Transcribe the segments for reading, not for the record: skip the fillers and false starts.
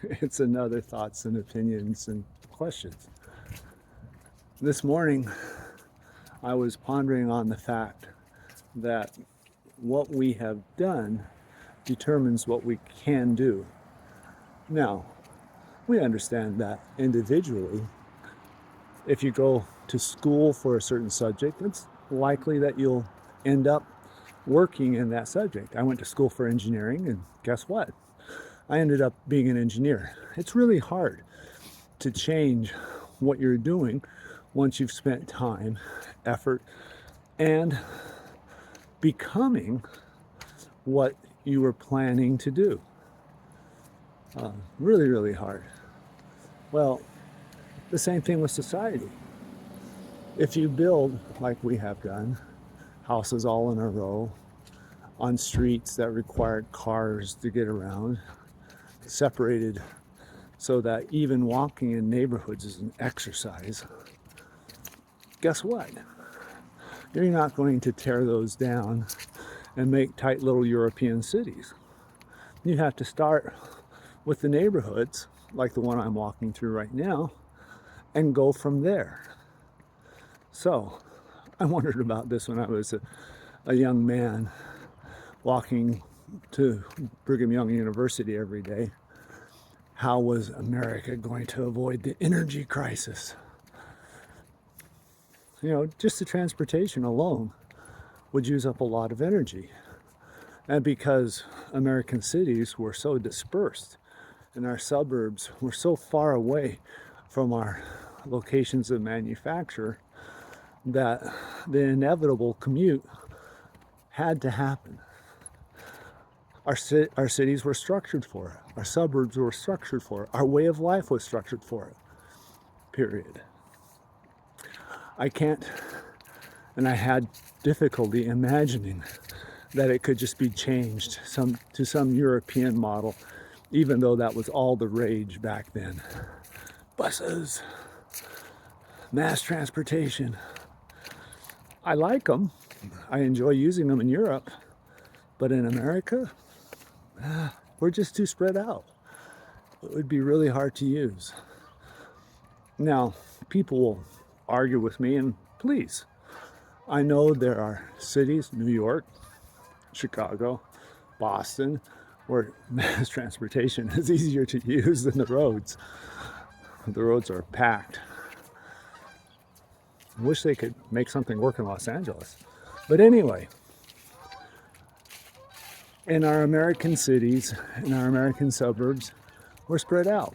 It's another thoughts and opinions and questions. This morning, I was pondering on the fact that what we have done determines what we can do. Now, we understand that individually, if you go to school for a certain subject, it's likely that you'll end up working in that subject. I went to school for engineering, and guess what? I ended up being an engineer. It's really hard to change what you're doing once you've spent time, effort, and becoming what you were planning to do. Really, really hard. Well, the same thing with society. If you build, like we have done, houses all in a row on streets that required cars to get around, separated so that even walking in neighborhoods is an exercise, guess what? You're not going to tear those down and make tight little European cities. You have to start with the neighborhoods, like the one I'm walking through right now, and go from there. So, I wondered about this when I was a young man walking to Brigham Young University every day. How was America going to avoid the energy crisis? Just the transportation alone would use up a lot of energy. And because American cities were so dispersed and our suburbs were so far away from our locations of manufacture, that the inevitable commute had to happen. Our cities were structured for it. Our suburbs were structured for it. Our way of life was structured for it. Period. I can't, and I had difficulty imagining that it could just be changed to some European model, even though that was all the rage back then. Buses, mass transportation. I like them. I enjoy using them in Europe. But in America, we're just too spread out. It would be really hard to use. Now, people will argue with me, and please, I know there are cities, New York, Chicago, Boston, where mass transportation is easier to use than the roads. The roads are packed. I wish they could make something work in Los Angeles. But anyway, in our American cities, in our American suburbs, we're spread out.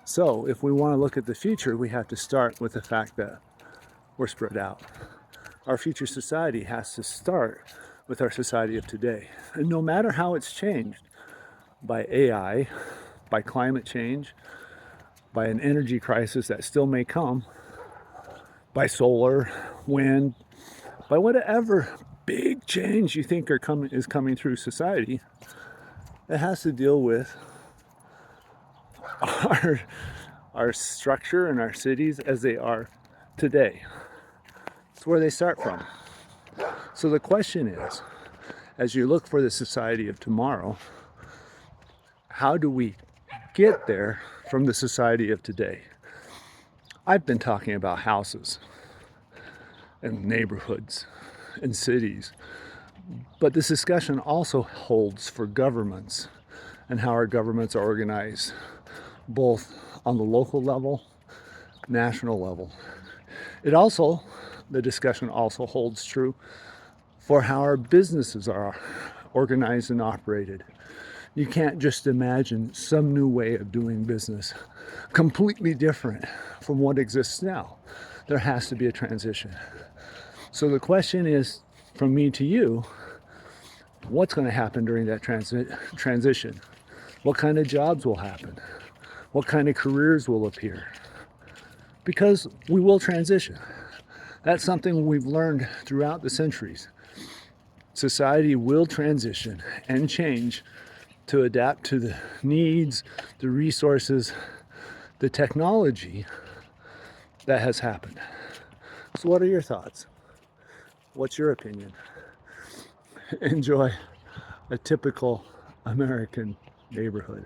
So if we want to look at the future, we have to start with the fact that we're spread out. Our future society has to start with our society of today. And no matter how it's changed by AI, by climate change, by an energy crisis that still may come, by solar, wind, by whatever big change you think is coming through society, it has to deal with our structure and our cities as they are today. It's where they start from. So the question is, as you look for the society of tomorrow, how do we get there from the society of today? I've been talking about houses and neighborhoods and cities, but this discussion also holds for governments and how our governments are organized, both on the local level, national level. The discussion also holds true for how our businesses are organized and operated. You can't just imagine some new way of doing business, completely different from what exists now. There has to be a transition. So the question is, from me to you, what's going to happen during that transition? What kind of jobs will happen? What kind of careers will appear? Because we will transition. That's something we've learned throughout the centuries. Society will transition and change to adapt to the needs, the resources, the technology that has happened. So what are your thoughts? What's your opinion? Enjoy a typical American neighborhood.